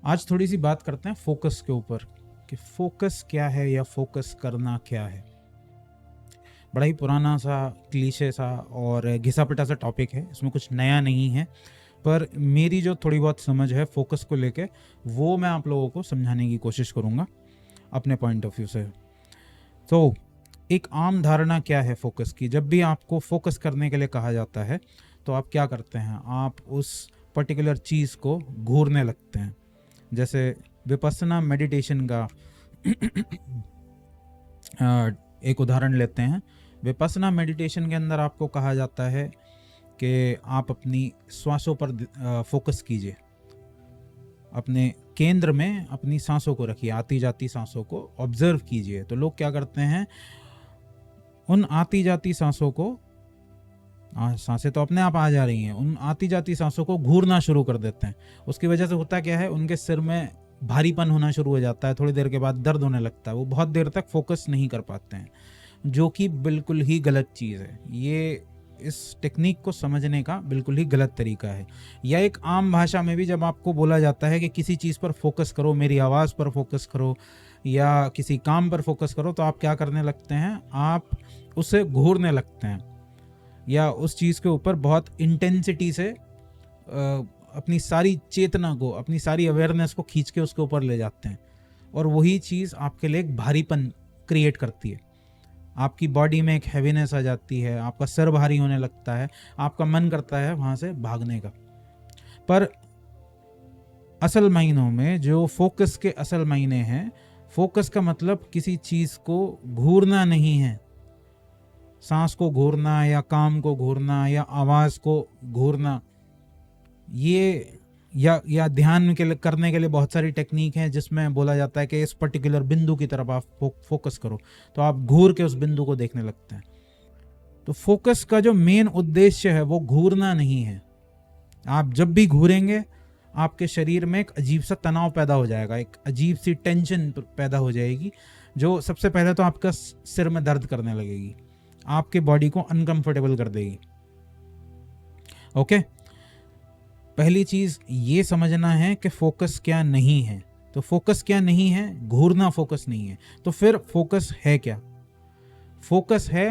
आज थोड़ी सी बात करते हैं फोकस के ऊपर कि फोकस क्या है या फोकस करना क्या है। बड़ा ही पुराना सा क्लीशे सा और घिसा पिटा सा टॉपिक है, इसमें कुछ नया नहीं है, पर मेरी जो थोड़ी बहुत समझ है फोकस को लेके वो मैं आप लोगों को समझाने की कोशिश करूँगा अपने पॉइंट ऑफ व्यू से। तो एक आम धारणा क्या है फोकस की, जब भी आपको फोकस करने के लिए कहा जाता है तो आप क्या करते हैं, आप उस पर्टिकुलर चीज़ को घूरने लगते हैं। जैसे विपस्सना मेडिटेशन का एक उदाहरण लेते हैं। विपस्सना मेडिटेशन के अंदर आपको कहा जाता है कि आप अपनी श्वासों पर फोकस कीजिए, अपने केंद्र में अपनी सांसों को रखिए, आती जाती सांसों को ऑब्जर्व कीजिए। तो लोग क्या करते हैं, उन आती जाती सांसों को, सांसें तो अपने आप आ जा रही हैं, उन आती जाती सांसों को घूरना शुरू कर देते हैं। उसकी वजह से होता क्या है, उनके सिर में भारीपन होना शुरू हो जाता है, थोड़ी देर के बाद दर्द होने लगता है, वो बहुत देर तक फोकस नहीं कर पाते हैं, जो कि बिल्कुल ही गलत चीज़ है। ये इस टेक्निक को समझने का बिल्कुल ही गलत तरीका है। या एक आम भाषा में भी जब आपको बोला जाता है कि किसी चीज़ पर फोकस करो, मेरी आवाज़ पर फोकस करो या किसी काम पर फोकस करो, तो आप क्या करने लगते हैं, आप उसे घूरने लगते हैं या उस चीज़ के ऊपर बहुत इंटेंसिटी से अपनी सारी चेतना को, अपनी सारी अवेयरनेस को खींच के उसके ऊपर ले जाते हैं, और वही चीज़ आपके लिए एक भारीपन क्रिएट करती है। आपकी बॉडी में एक हैवीनेस आ जाती है, आपका सर भारी होने लगता है, आपका मन करता है वहाँ से भागने का। पर असल मायनों में जो फोकस के असल मायने हैं, फोकस का मतलब किसी चीज़ को घूरना नहीं है। सांस को घूरना या काम को घूरना या आवाज़ को घूरना, ये या ध्यान के लिए करने के लिए बहुत सारी टेक्निक हैं जिसमें बोला जाता है कि इस पर्टिकुलर बिंदु की तरफ आप फोकस करो, तो आप घूर के उस बिंदु को देखने लगते हैं। तो फोकस का जो मेन उद्देश्य है वो घूरना नहीं है। आप जब भी घूरेंगे आपके शरीर में एक अजीब सा तनाव पैदा हो जाएगा, एक अजीब सी टेंशन पैदा हो जाएगी, जो सबसे पहले तो आपका सिर में दर्द करने लगेगी, आपके बॉडी को अनकंफर्टेबल कर देगी। ओके, पहली चीज ये समझना है कि फोकस क्या नहीं है। तो फोकस क्या नहीं है, घूरना फोकस नहीं है। तो फिर फोकस है क्या? फोकस है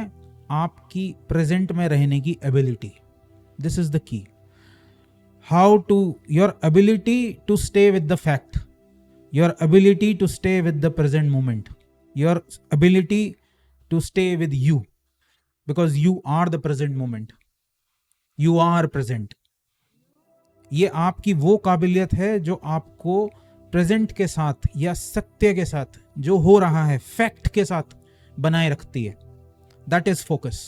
आपकी प्रेजेंट में रहने की ability. This is the key. How to, your ability to stay with the fact, your ability to stay with the present moment, your ability to stay with you, because you are the present moment, you are present. ये आपकी वो काबिलियत है जो आपको present के साथ या सत्य के साथ, जो हो रहा है फैक्ट के साथ बनाए रखती है। That is focus.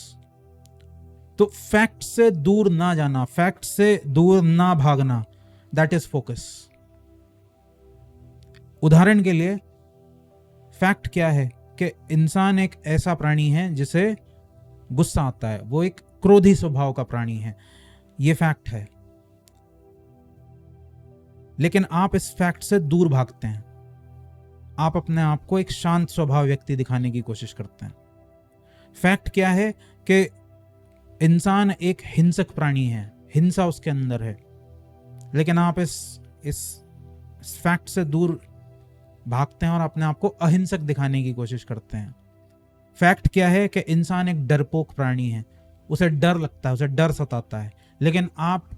तो फैक्ट से दूर ना जाना, फैक्ट से दूर ना भागना, दैट इज फोकस। उदाहरण के लिए, फैक्ट क्या है कि इंसान एक ऐसा प्राणी है जिसे गुस्सा आता है, वो एक क्रोधी स्वभाव का प्राणी है, ये फैक्ट है। लेकिन आप इस फैक्ट से दूर भागते हैं, आप अपने आप को एक शांत स्वभाव व्यक्ति दिखाने की कोशिश करते हैं। फैक्ट क्या है कि इंसान एक हिंसक प्राणी है, हिंसा उसके अंदर है, लेकिन आप इस फैक्ट से दूर भागते हैं और अपने आप को अहिंसक दिखाने की कोशिश करते हैं। फैक्ट क्या है कि इंसान एक डरपोक प्राणी है, उसे डर लगता है, उसे डर सताता है, लेकिन आप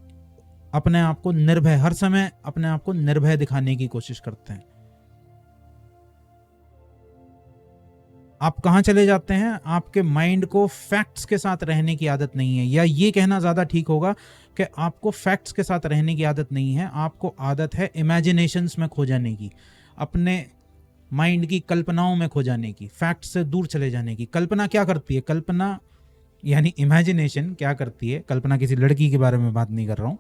अपने आप को निर्भय, हर समय अपने आप को निर्भय दिखाने की कोशिश करते हैं। आप कहां चले जाते हैं, आपके माइंड को फैक्ट्स के साथ रहने की आदत नहीं है, या ये कहना ज्यादा ठीक होगा कि आपको फैक्ट्स के साथ रहने की आदत नहीं है, आपको आदत है इमेजिनेशंस में खो जाने की, अपने माइंड की कल्पनाओं में खो जाने की, फैक्ट से दूर चले जाने की। कल्पना क्या करती है, कल्पना यानी इमेजिनेशन क्या करती है, कल्पना किसी लड़की के बारे में बात नहीं कर रहा हूं,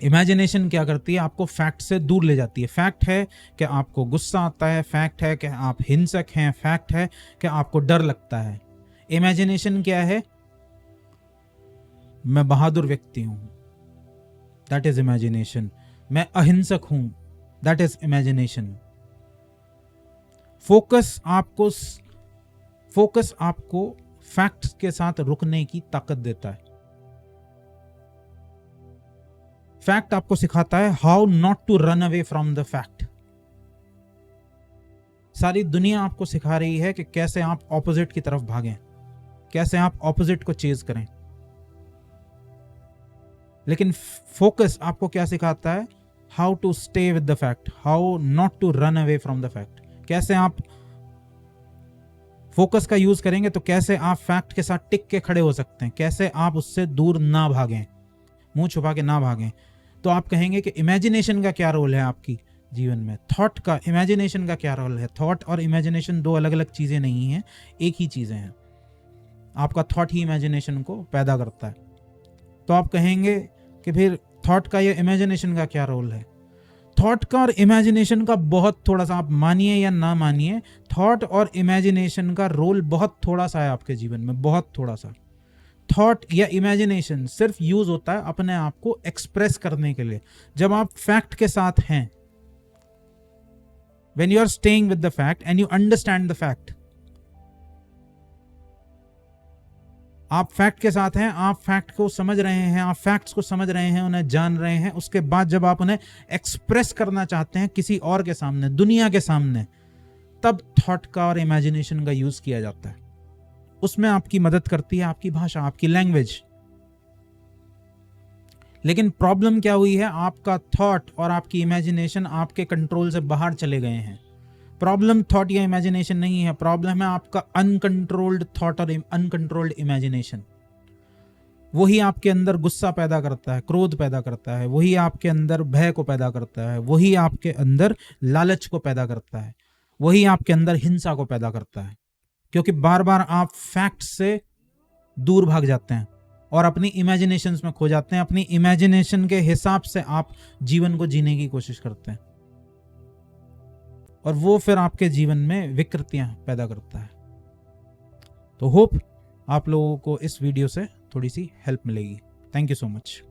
इमेजिनेशन क्या करती है, आपको फैक्ट से दूर ले जाती है। फैक्ट है कि आपको गुस्सा आता है, फैक्ट है कि आप हिंसक हैं, फैक्ट है कि आपको डर लगता है। इमेजिनेशन क्या है, मैं बहादुर व्यक्ति हूं, दैट इज इमेजिनेशन। मैं अहिंसक हूं, दैट इज इमेजिनेशन। फोकस आपको फैक्ट्स के साथ रुकने की ताकत देता है। फैक्ट आपको सिखाता है how not to run away from the fact. सारी दुनिया आपको सिखा रही है कि कैसे आप ऑपोजिट की तरफ भागें, कैसे आप ऑपोजिट को चेज करें, लेकिन फोकस आपको क्या सिखाता है? How to stay with the fact, how not to run away from the fact. कैसे आप फोकस का यूज करेंगे तो कैसे आप फैक्ट के साथ टिक के खड़े हो सकते हैं, कैसे आप उससे दूर ना भागें, मुंह छुपा के ना भागें। तो आप कहेंगे कि इमेजिनेशन का क्या रोल है आपकी जीवन में, थॉट का, इमेजिनेशन का क्या रोल है? थॉट और इमेजिनेशन दो अलग अलग चीजें नहीं हैं, एक ही चीजें हैं। आपका थॉट ही इमेजिनेशन को पैदा करता है। तो आप कहेंगे कि फिर थॉट का या इमेजिनेशन का क्या रोल है? थॉट का और इमेजिनेशन का बहुत थोड़ा सा, आप मानिए या ना मानिए, थॉट और इमेजिनेशन का रोल बहुत थोड़ा सा है आपके जीवन में, बहुत थोड़ा सा। थॉट या इमेजिनेशन सिर्फ यूज होता है अपने आप को एक्सप्रेस करने के लिए। जब आप फैक्ट के साथ हैं, when you are staying with the fact and you understand the fact, आप फैक्ट के साथ हैं, आप फैक्ट को समझ रहे हैं, आप फैक्ट्स को समझ रहे हैं, उन्हें जान रहे हैं। उसके बाद जब आप उन्हें एक्सप्रेस करना चाहते हैं किसी और के सामने, दुनिया के सामने, तब थॉट का और इमेजिनेशन का यूज किया जाता है। उसमें आपकी मदद करती है आपकी भाषा, आपकी लैंग्वेज। लेकिन प्रॉब्लम क्या हुई है? आपका थॉट और आपकी इमेजिनेशन आपके कंट्रोल से बाहर चले गए हैं। प्रॉब्लम थॉट या इमेजिनेशन नहीं है, प्रॉब्लम है आपका अनकंट्रोल्ड थॉट और अनकंट्रोल्ड इमेजिनेशन। वही आपके अंदर गुस्सा पैदा करता है, क्रोध पैदा करता है, वही आपके अंदर भय को पैदा करता है, वही आपके अंदर लालच को पैदा करता है, वही आपके अंदर हिंसा को पैदा करता है। क्योंकि बार बार आप फैक्ट से दूर भाग जाते हैं और अपनी इमेजिनेशंस में खो जाते हैं। अपनी इमेजिनेशन के हिसाब से आप जीवन को जीने की कोशिश करते हैं और वो फिर आपके जीवन में विकृतियां पैदा करता है। तो होप आप लोगों को इस वीडियो से थोड़ी सी हेल्प मिलेगी। Thank you so much.